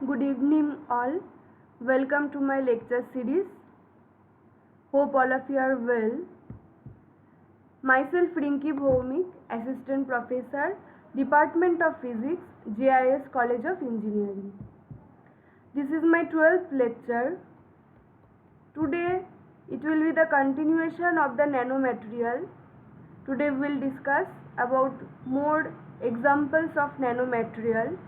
Good evening, all. Welcome to my lecture series. Hope all of you are well. Myself, Rinki Bhowmik, Assistant Professor, Department of Physics, JIS College of Engineering. This is my 12th lecture. Today, it will be the continuation of the nanomaterial. Today, we will discuss about more examples of nanomaterial.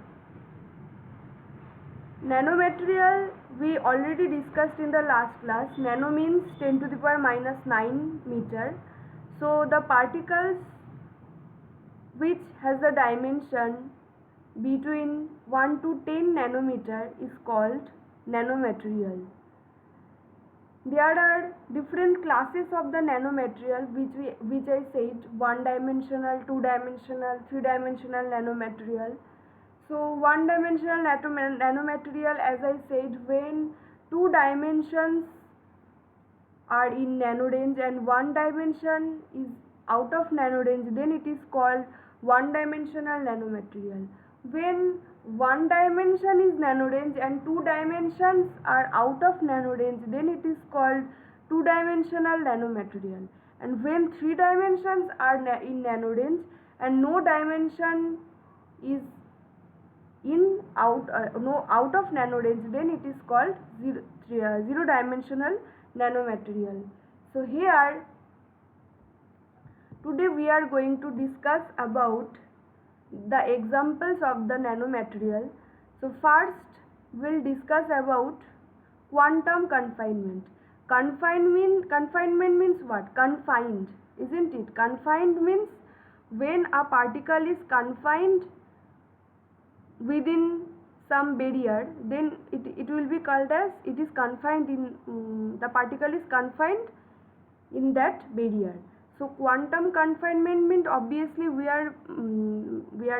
Nanomaterial we already discussed in the last class. Nano means 10 to the power minus 9 meter. So the particles which has the dimension between 1 to 10 nanometer is called nanomaterial. There are different classes of the nanomaterial which I said: one dimensional, two dimensional, three dimensional nanomaterial. So one dimensional nanomaterial, as I said, when two dimensions are in nano range and one dimension is out of nano range, then it is called one dimensional nanomaterial. When one dimension is nano range and two dimensions are out of nano range, then it is called two dimensional nanomaterial. And when three dimensions are in nano range and no dimension is out of nano range, then it is called zero dimensional nanomaterial. So here today we are going to discuss about the examples of the nanomaterial. So first we'll discuss about quantum confinement. Confinement means what? Confined, isn't it? Confined means when a particle is confined within some barrier, then it will be called as it is confined in the particle is confined in that barrier. So quantum confinement means obviously we are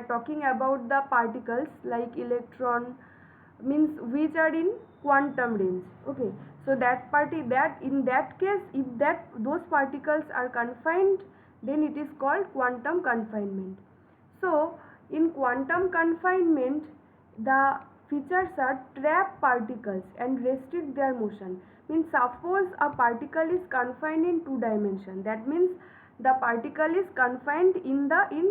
talking about the particles like electron, means which are in quantum range. Okay, so in that case, if those particles are confined, then it is called quantum confinement. So in quantum confinement, the features are trap particles and restrict their motion. Means suppose a particle is confined in two dimension, that means the particle is confined in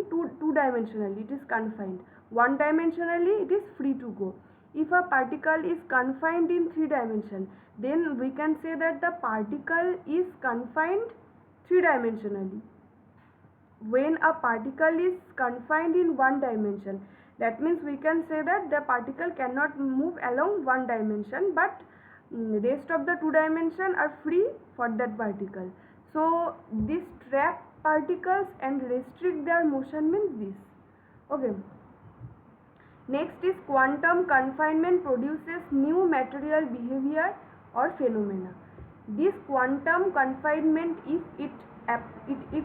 two dimensionally, it is confined. One dimensionally it is free to go. If a particle is confined in three dimension, then we can say that the particle is confined three dimensionally. When a particle is confined in one dimension, that means we can say that the particle cannot move along one dimension, but rest of the two dimensions are free for that particle. So these trap particles and restrict their motion means this. Okay. Next is quantum confinement produces new material behavior or phenomena. This quantum confinement, if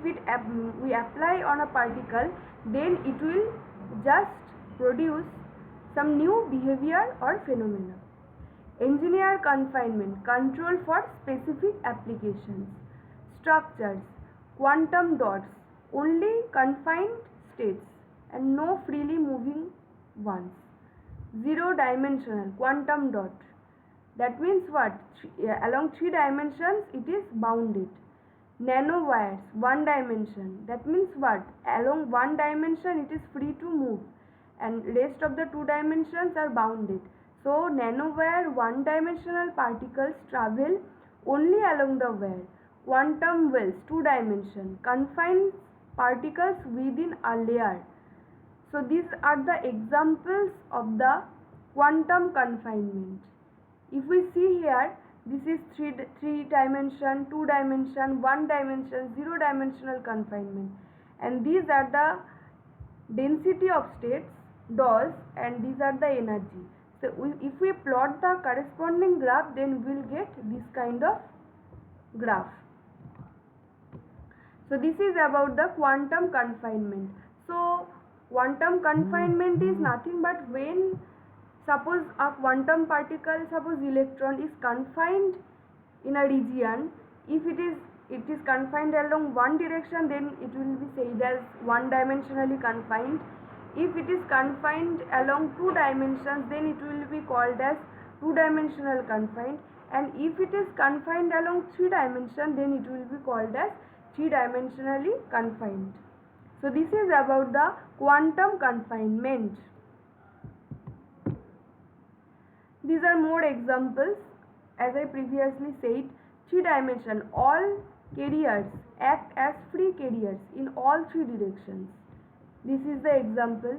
we apply on a particle, then it will just produce some new behavior or phenomena. Engineer confinement, control for specific applications. Structures, quantum dots, only confined states and no freely moving ones. Zero dimensional, quantum dot, that means what? Along three dimensions it is bounded. Nanowires, one dimension, that means what? Along one dimension it is free to move and rest of the two dimensions are bounded. So nanowire, one dimensional particles travel only along the wire. Quantum wells, two dimension, confines particles within a layer. So these are the examples of the quantum confinement. If we see here, this is three dimension, two dimension, one dimension, zero dimensional confinement, and these are the density of states, DOS, and these are the energy. So if we plot the corresponding graph, then we will get this kind of graph. So this is about the quantum confinement. So quantum confinement is nothing but when suppose a quantum particle, suppose electron, is confined in a region. If it is confined along one direction, then it will be said as one dimensionally confined. If it is confined along two dimensions, then it will be called as two-dimensional confined, and if it is confined along three dimensions, then it will be called as three-dimensionally confined. So this is about the quantum confinement. These are more examples. As I previously said, three dimension, all carriers act as free carriers in all three directions. This is the example.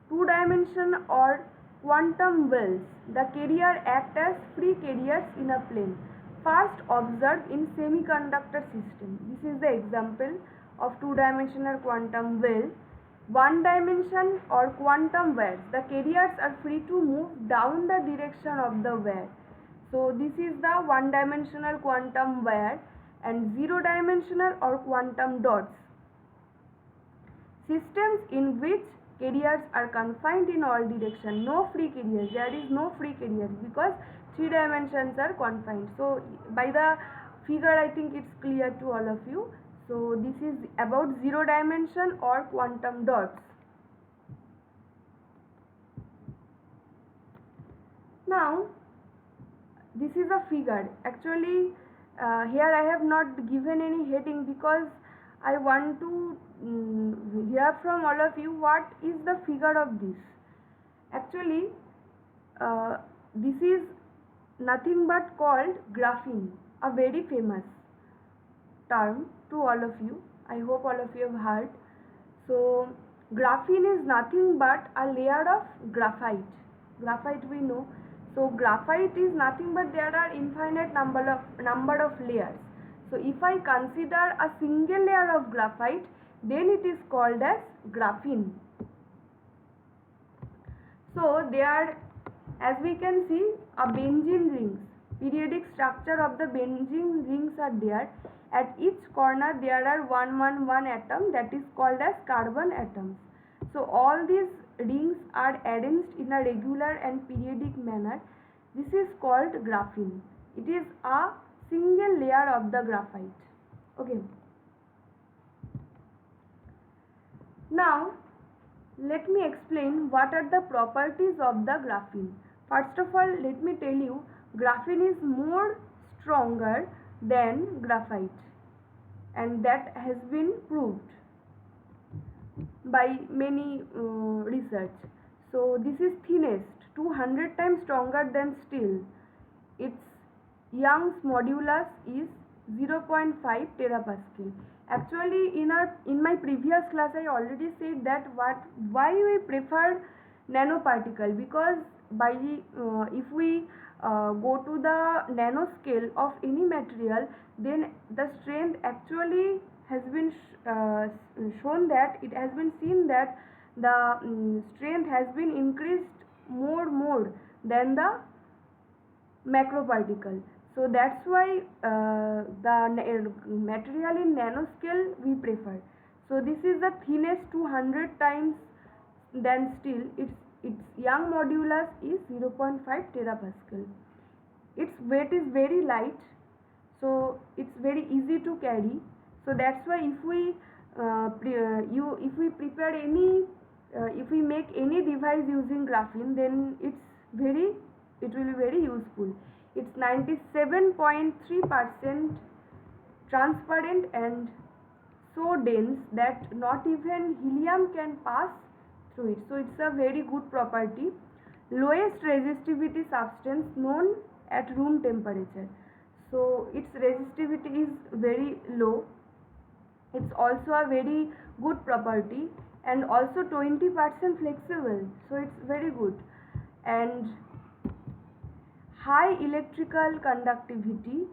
Two dimension or quantum wells, the carrier act as free carriers in a plane, first observed in semiconductor system. This is the example of two-dimensional quantum well. One dimension or quantum wires, the carriers are free to move down the direction of the wire. So this is the one-dimensional quantum wire. And zero-dimensional or quantum dots, systems in which carriers are confined in all directions, no free carriers, there is no free carriers because three dimensions are confined. So by the figure I think it's clear to all of you. So this is about zero dimension or quantum dots. Now this is a figure. Actually here I have not given any heading because I want to hear from all of you what is the figure of this. Actually this is nothing but called graphene, a very famous term to all of you. I hope all of you have heard. So graphene is nothing but a layer of graphite. Graphite we know. So graphite is nothing but there are infinite number of layers. So if I consider a single layer of graphite, then it is called as graphene. So there, as we can see, a benzene rings, periodic structure of the benzene rings are there. At each corner there are 111 atom, that is called as carbon atoms. So all these rings are arranged in a regular and periodic manner. This is called graphene. It is a single layer of the graphite. Okay. Now let me explain what are the properties of the graphene. First of all, let me tell you, graphene is more stronger than graphite, and that has been proved by many research. So this is thinnest, 200 times stronger than steel. Its Young's modulus is 0.5 terapascal. Actually in my previous class I already said that why we prefer nanoparticle, because by if we go to the nanoscale of any material, then the strength actually has been shown that it has been seen that the strength has been increased more than the macroparticle. So that's why the material in nanoscale we prefer. So this is the thinnest 200 times than steel. Its Young modulus is 0.5 terapascal. Its weight is very light, so it's very easy to carry. So that's why if we prepare any if we make any device using graphene, then it will be very useful. It's 97.3% transparent and so dense that not even helium can pass through it. So it's a very good property. Lowest resistivity substance known at room temperature. So its resistivity is very low. It's also a very good property, and also 20% flexible. So it's very good. And high electrical conductivity,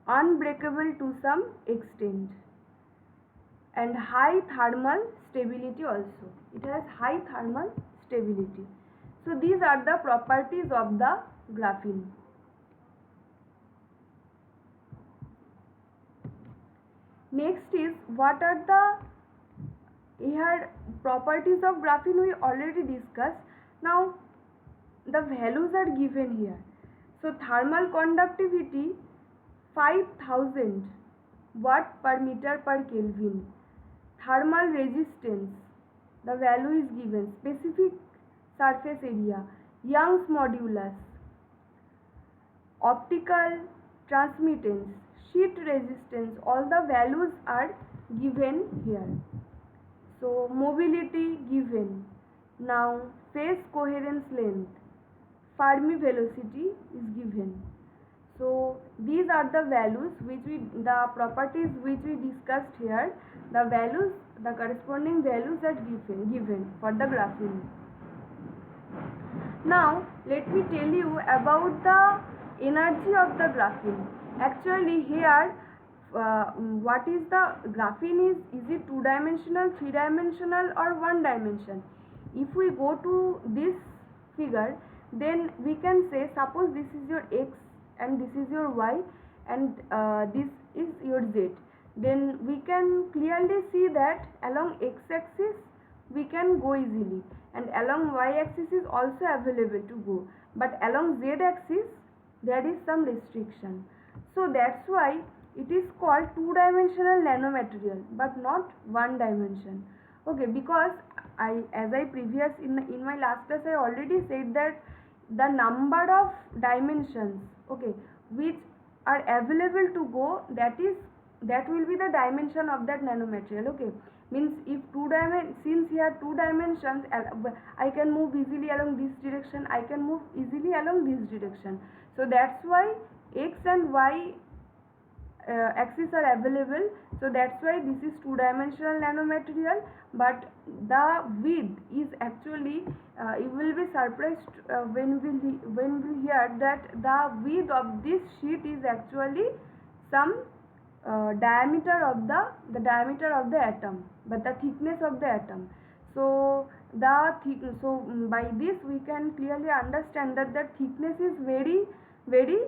unbreakable to some extent, and high thermal stability also. It has high thermal stability. So these are the properties of the graphene. Next is, what are the properties of graphene we already discussed. Now the values are given here. So thermal conductivity 5000 watt per meter per Kelvin. Thermal resistance the value is given. Specific surface area, Young's modulus, optical transmittance, sheet resistance, all the values are given here. So mobility given. Now phase coherence length, Fermi velocity is given. So these are the values the properties which we discussed here. The values, the corresponding values are given for the graphene. Now let me tell you about the energy of the graphene. Actually here what is the graphene is it two-dimensional, three-dimensional or one dimension? If we go to this figure, then we can say, suppose this is your x and this is your y and this is your z, then we can clearly see that along x-axis we can go easily and along y-axis is also available to go, but along z-axis there is some restriction. So that's why it is called two-dimensional nanomaterial but not one dimension. Okay, because as I previous in my last class I already said that the number of dimensions, okay, which are available to go, that will be the dimension of that nanomaterial. Okay, means if since here two dimensions, I can move easily along this direction, I can move easily along this direction. So that's why x and y axis are available. So that's why this is two-dimensional nanomaterial, but the width is actually you will be surprised when we hear that the width of this sheet is actually some diameter of the diameter of the atom, but the thickness of the atom. So by this we can clearly understand that the thickness is very very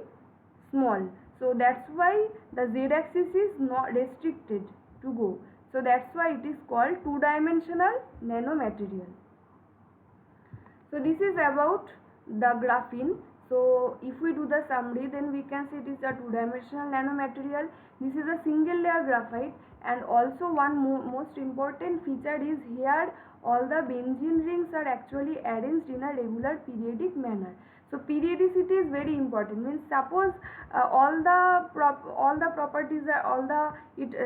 small. So that's why the z-axis is not restricted to go. So that's why it is called two-dimensional nanomaterial. So this is about the graphene. So if we do the summary, then we can say it is a two-dimensional nanomaterial. This is a single layer graphite, and also one most important feature is here all the benzene rings are actually arranged in a regular periodic manner. So periodicity is very important. Means suppose all the properties are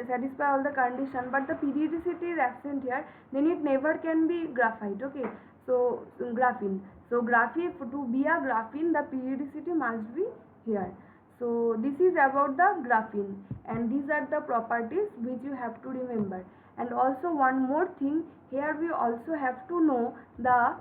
satisfy all the condition, but the periodicity is absent here, then it never can be graphite. Okay, so graphene. So graphene, to be a graphene, the periodicity must be here. So this is about the graphene, and these are the properties which you have to remember. And also one more thing, here we also have to know the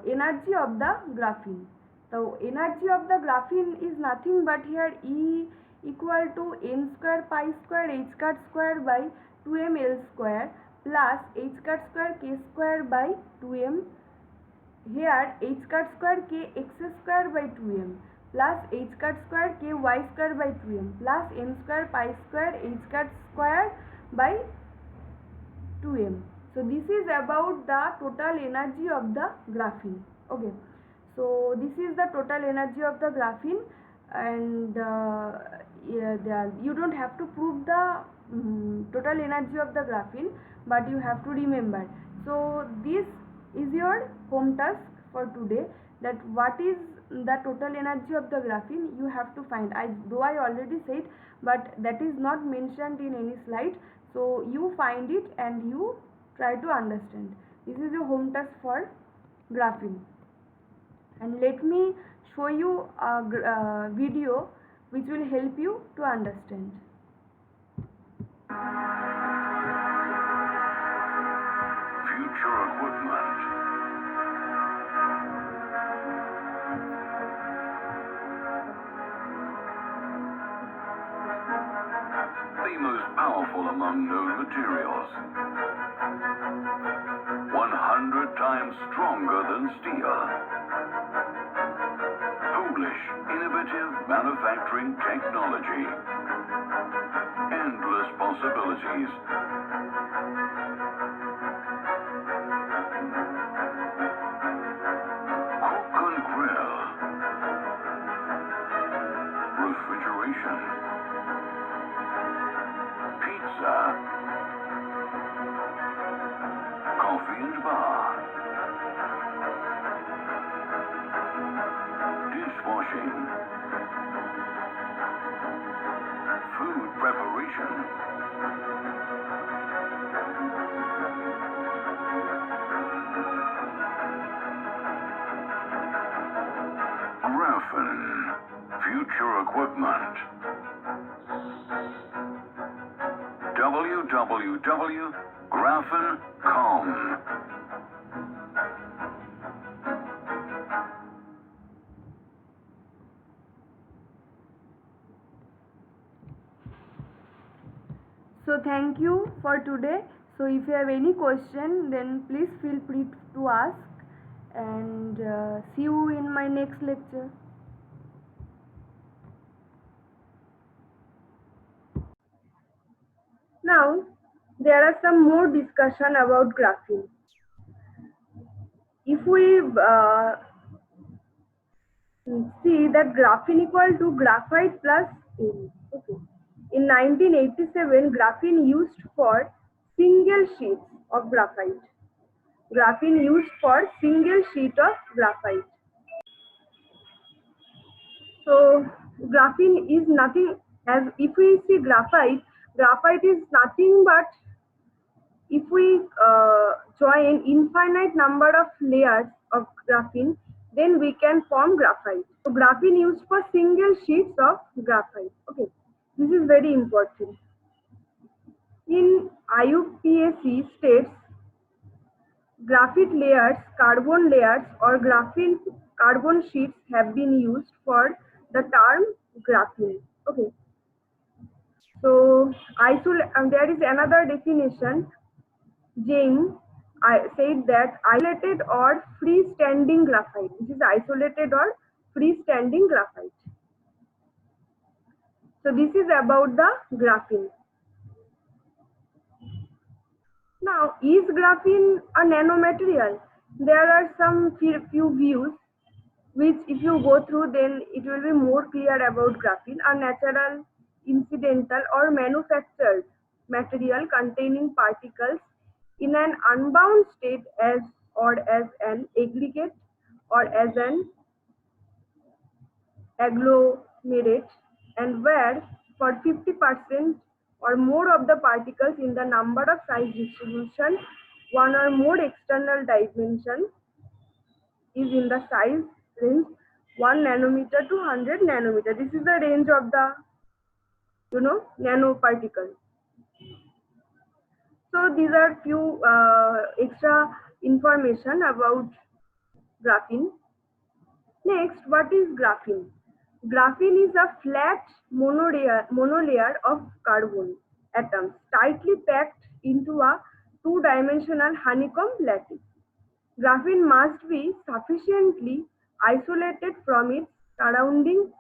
energy of the graphene. So energy of the graphene is nothing but here E equal to n square pi square h cut square by 2m L square plus h cut square k square by 2m. Here h cut square k x square by 2m plus h cut square k y square by 2m plus n square pi square h cut square by 2m. So this is about the total energy of the graphene. Okay, so this is the total energy of the graphene, and you don't have to prove the total energy of the graphene, but you have to remember. So this is your home task for today, that what is the total energy of the graphene you have to find. Though I already said, but that is not mentioned in any slide. So you find it and you try to understand. This is your home task for graphene. And let me show you a video which will help you to understand. Future equipment. The most powerful among known materials. 100 times stronger than steel. Polish innovative manufacturing technology. Endless possibilities. Cook and grill. Refrigeration. Pizza. Coffee and packaging, food preparation, graphene, future equipment. www.graphene.com. So thank you for today. So if you have any question, then please feel free to ask, and see you in my next lecture. Now there are some more discussion about graphene. If we see that graphene equal to graphite plus tin. Okay. In 1987, graphene used for single sheets of graphite. Graphene used for single sheet of graphite. So graphene is nothing, as if we see graphite, graphite is nothing but if we join infinite number of layers of graphene, then we can form graphite. So graphene used for single sheets of graphite. Okay, this is very important. In IUPAC states, graphite layers, carbon layers, or graphene carbon sheets have been used for the term graphene. Okay, so there is another definition. James said that isolated or freestanding graphite. This is isolated or freestanding graphite. So this is about the graphene. Now, is graphene a nanomaterial? There are some few views which if you go through, then it will be more clear about graphene. A natural, incidental or manufactured material containing particles in an unbound state as an aggregate or as an agglomerate, and where for 50% or more of the particles in the number of size distribution, one or more external dimension is in the size range 1 nanometer to 100 nanometer. This is the range of the nanoparticle. So these are few extra information about graphene. Next, what is graphene? Graphene is a flat monolayer of carbon atoms tightly packed into a two-dimensional honeycomb lattice. Graphene must be sufficiently isolated from its surrounding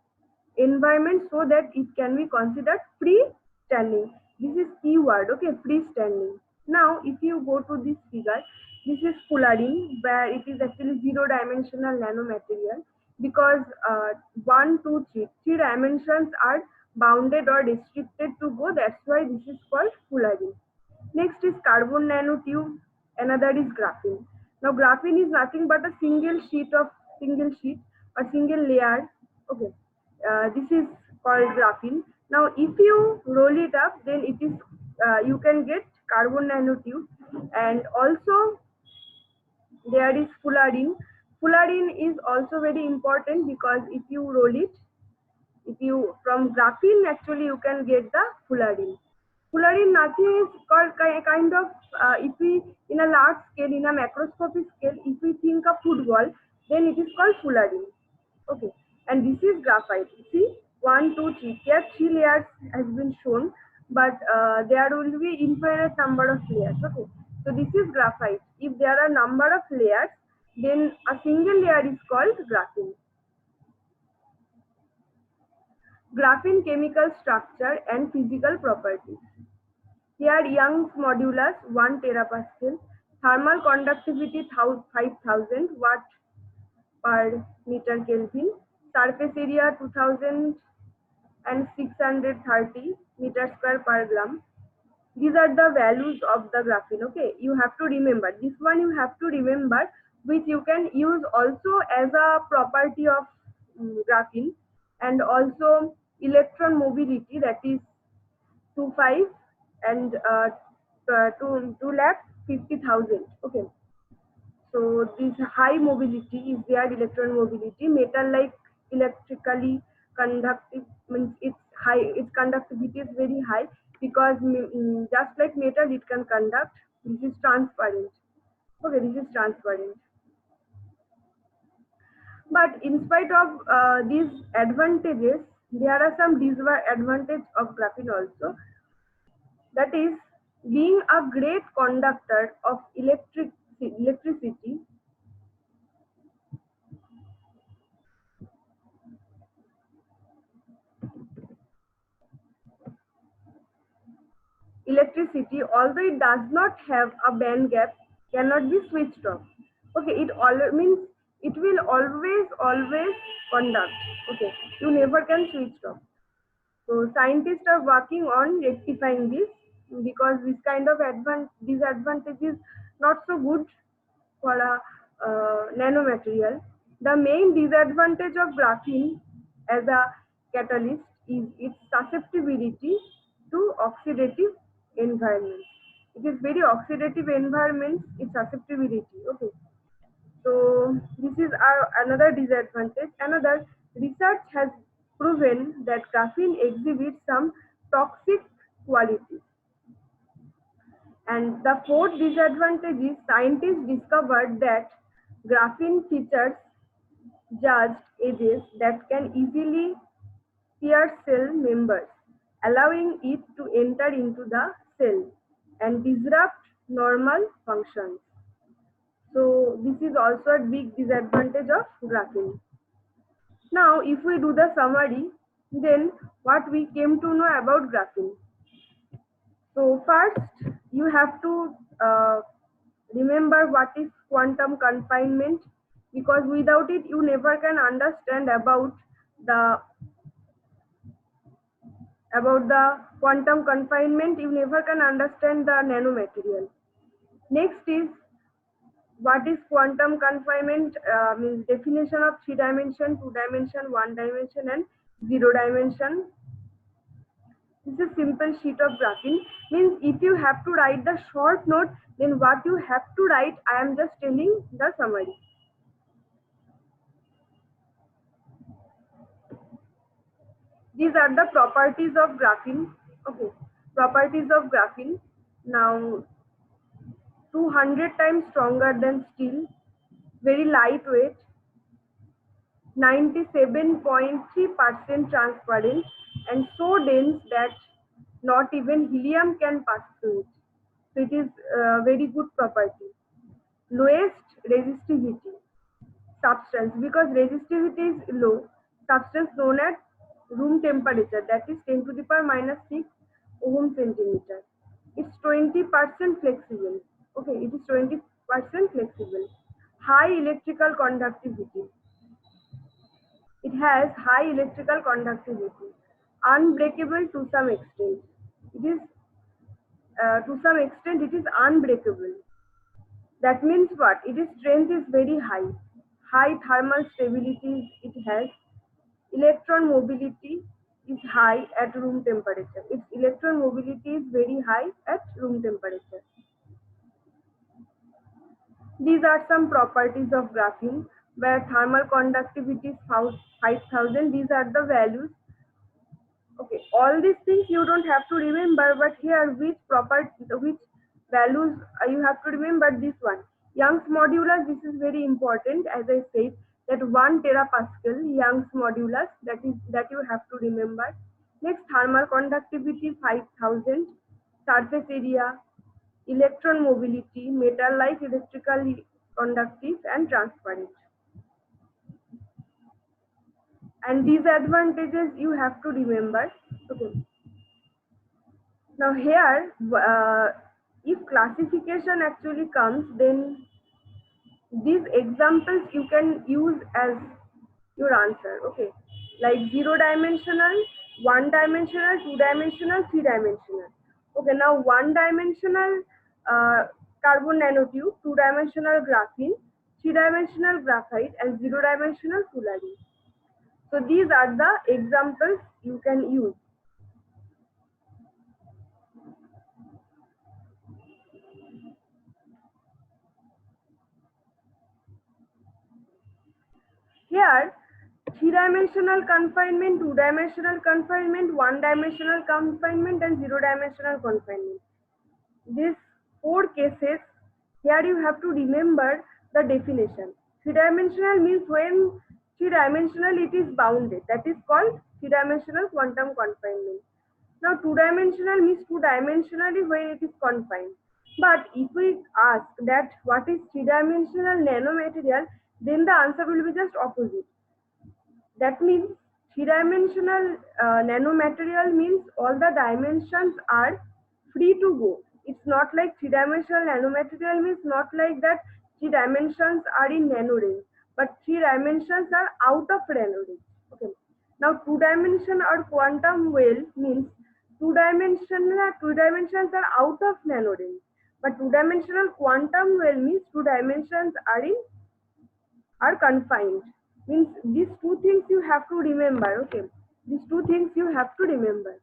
environment so that it can be considered freestanding. This is keyword, okay, freestanding. Now, if you go to this figure, this is fullerene, where it is actually zero-dimensional nanomaterial, because 1, 2, 3 dimensions are bounded or restricted to go. That's why this is called fullerene. Next is carbon nanotube. Another is graphene. Now, graphene is nothing but a single sheet or single layer. Okay, this is called graphene. Now, if you roll it up, then it is you can get carbon nanotube, and also there is fullerene. Fullerene is also very important because if you roll it, from graphene actually you can get the fullerene. Fullerene nothing is called kind of if we in a large scale, in a macroscopic scale, if we think of football, then it is called fullerene. Okay, and this is graphite. See, 1, 2, 3. Here 3 layers has been shown, but there will be infinite number of layers. Okay, so this is graphite. If there are number of layers, then a single layer is called graphene. Graphene chemical structure and physical properties. Here Young's modulus 1 terapascal, thermal conductivity 5000 watt per meter Kelvin, surface area 2630 meter square per gram. These are the values of the graphene. Okay, you have to remember this one. You have to remember, which you can use also as a property of graphene, and also electron mobility, that is 25 and 2 lakh 50,000. Okay, so this high mobility is there, electron mobility. Metal like electrically conductive means its high, its conductivity is very high because just like metal it can conduct. This is transparent. Okay, this is transparent. But in spite of these advantages, there are some disadvantages of graphene also. That is, being a great conductor of electricity, although it does not have a band gap, cannot be switched off. Okay, it all means it will always conduct. Okay, you never can switch off. So scientists are working on rectifying this because this kind of disadvantage is not so good for a nanomaterial. The main disadvantage of graphene as a catalyst is its susceptibility to oxidative environment. It is very oxidative environment, its susceptibility. Okay. So this is another disadvantage. Another, research has proven that graphene exhibits some toxic qualities. And the fourth disadvantage is scientists discovered that graphene features judged edges that can easily pierce cell members, allowing it to enter into the cell and disrupt normal functions. So this is also a big disadvantage of graphene. Now, if we do the summary, then what we came to know about graphene. So first, you have to remember what is quantum confinement, because without it, you never can understand the about the quantum confinement. You never can understand the nanomaterial. Next is, what is quantum confinement? Means definition of 3 dimension, 2 dimension, 1 dimension, and 0 dimension. This is a simple sheet of graphene. Means if you have to write the short note, then what you have to write, I am just telling the summary. These are the properties of graphene. Okay, properties of graphene. Now, 200 times stronger than steel, very lightweight, 97.3% transparent, and so dense that not even helium can pass through it. So it is a very good property. Lowest resistivity substance, because resistivity is low, substance known at room temperature, that is 10 to the power minus 6 ohm centimeter. It's 20% flexible. Okay, it is 20% flexible. High electrical conductivity. It has high electrical conductivity. Unbreakable to some extent. It is to some extent it is unbreakable. That means what? Its strength is very high. High thermal stability it has. Electron mobility is high at room temperature. Its electron mobility is very high at room temperature. These are some properties of graphene, where thermal conductivity is 5000. These are the values. Okay, all these things you don't have to remember, but here which values you have to remember. This one, Young's modulus, this is very important. As I said, that 1 terapascal Young's modulus, that you have to remember. Next, thermal conductivity 5000, surface area, electron mobility, metal like electrically conductive and transparent. And these advantages you have to remember. Okay. Now here, if classification actually comes, then these examples you can use as your answer. Okay, like 0 dimensional, 1 dimensional, 2 dimensional, 3 dimensional. Okay, now 1 dimensional carbon nanotube, 2 dimensional graphene, 3 dimensional graphite, and 0 dimensional fullerene. So these are the examples you can use. Here, three-dimensional confinement, two-dimensional confinement, one-dimensional confinement, and zero-dimensional confinement. These four cases, here you have to remember the definition. Three-dimensional means when three-dimensional it is bounded. That is called three-dimensional quantum confinement. Now, two-dimensional means two-dimensionally when it is confined. But if we ask that what is three-dimensional nanomaterial, then the answer will be just opposite. That means three-dimensional nanomaterial means all the dimensions are free to go. It's not like three-dimensional nanomaterial means not like that three dimensions are in nano range, but three dimensions are out of nano range. Okay. Now two-dimension or quantum well means two dimensions are out of nano range, but two-dimensional quantum well means two dimensions are confined. Means these two things you have to remember. Okay, these two things you have to remember.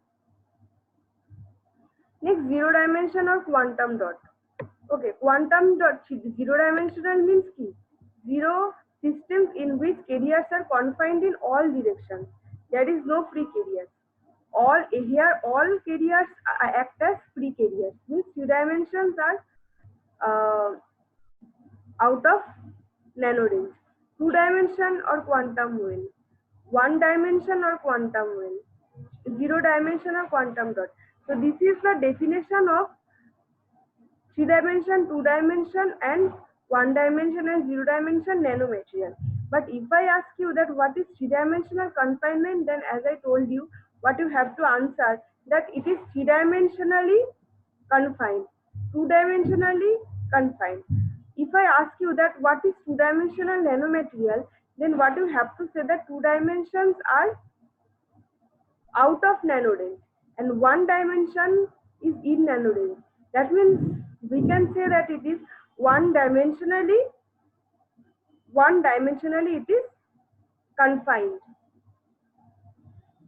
Next, zero dimension or quantum dot. Okay, quantum dot, zero dimensional means key zero systems in which carriers are confined in all directions. There is no free carriers. All here all carriers act as free carriers. Means three dimensions are out of nano range. Two dimension or quantum well. One dimension or quantum well. Zero dimension or quantum dot. So this is the definition of three dimension, two dimension, and one dimension and zero dimension nanomaterial. But if I ask you that what is three dimensional confinement, then as I told you, what you have to answer that it is three dimensionally confined, two dimensionally confined. If I ask you that what is two dimensional nanomaterial, then what you have to say that two dimensions are out of nano range and one dimension is in nano range. That means we can say that it is one dimensionally it is confined.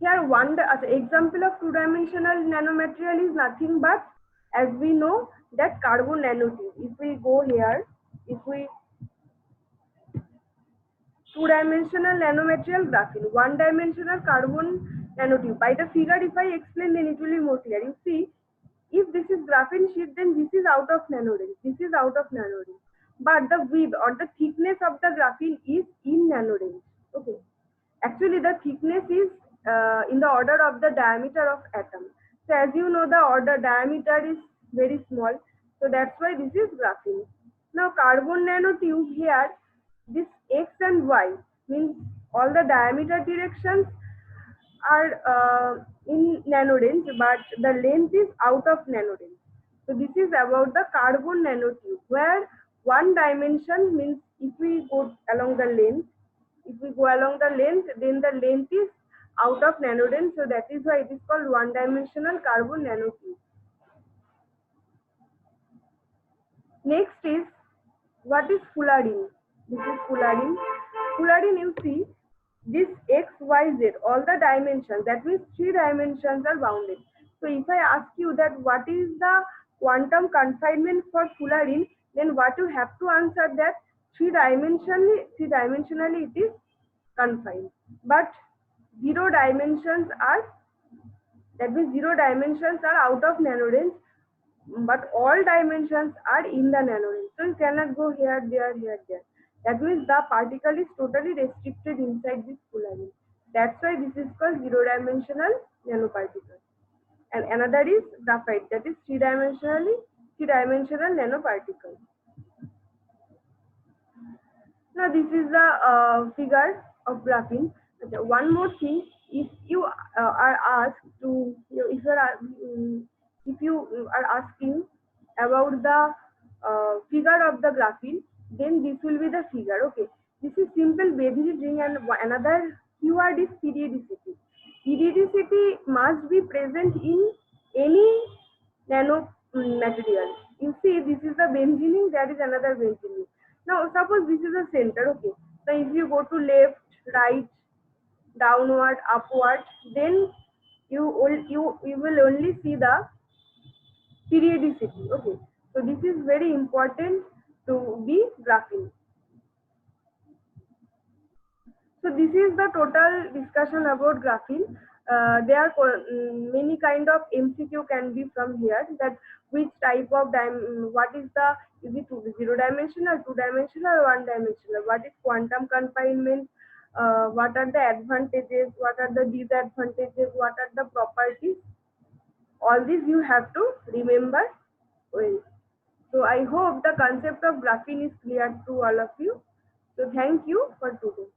Here one example of two dimensional nanomaterial is nothing but, as we know, that carbon nanotube. If we go here, if we two-dimensional nanomaterial graphene, one-dimensional carbon nanotube. By the figure, if I explain, then it will be more clear. You see, if this is graphene sheet, then this is out of nano range. This is out of nano range. But the width or the thickness of the graphene is in nano range. Okay. Actually, the thickness is in the order of the diameter of atom. So as you know, the order diameter is very small. So that's why this is graphene. Now carbon nanotube here, this X and Y means all the diameter directions are in nano range, but the length is out of nano range. So this is about the carbon nanotube, where one dimension means if we go along the length, then the length is out of nano range. So that is why it is called one-dimensional carbon nanotube. Next is, what is fullerene? This is fullerene. Fullerene, you see, this X, Y, Z, all the dimensions, that means three dimensions are bounded. So if I ask you that what is the quantum confinement for fullerene, then what you have to answer that three dimensionally it is confined. But zero dimensions are, that means zero dimensions are out of nano range, but all dimensions are in the nano range. So you cannot go here, there, here, there. That means the particle is totally restricted inside this fullerene. That's why this is called zero-dimensional nanoparticle. And another is graphite, that is three-dimensional nanoparticle. Now this is the figure of graphene. Okay, one more thing, if you are asked to, if you are asking about the figure of the graphene, then this will be the figure. Okay, this is simple Benzene ring, and another keyword is periodicity. Periodicity must be present in any nano material. You see, this is the benzene ring, there is another benzene ring. Now suppose this is the center. Okay, so if you go to left, right, downward, upward, then you will only see the periodicity. Okay, so this is very important to be graphing. So this is the total discussion about graphing. There are many kind of MCQ can be from here, that which type of what is the, is it zero dimensional, two dimensional, or one dimensional, what is quantum confinement, what are the advantages, what are the disadvantages, what are the properties, all these you have to remember well. So I hope the concept of graphing is clear to all of you. So thank you for today.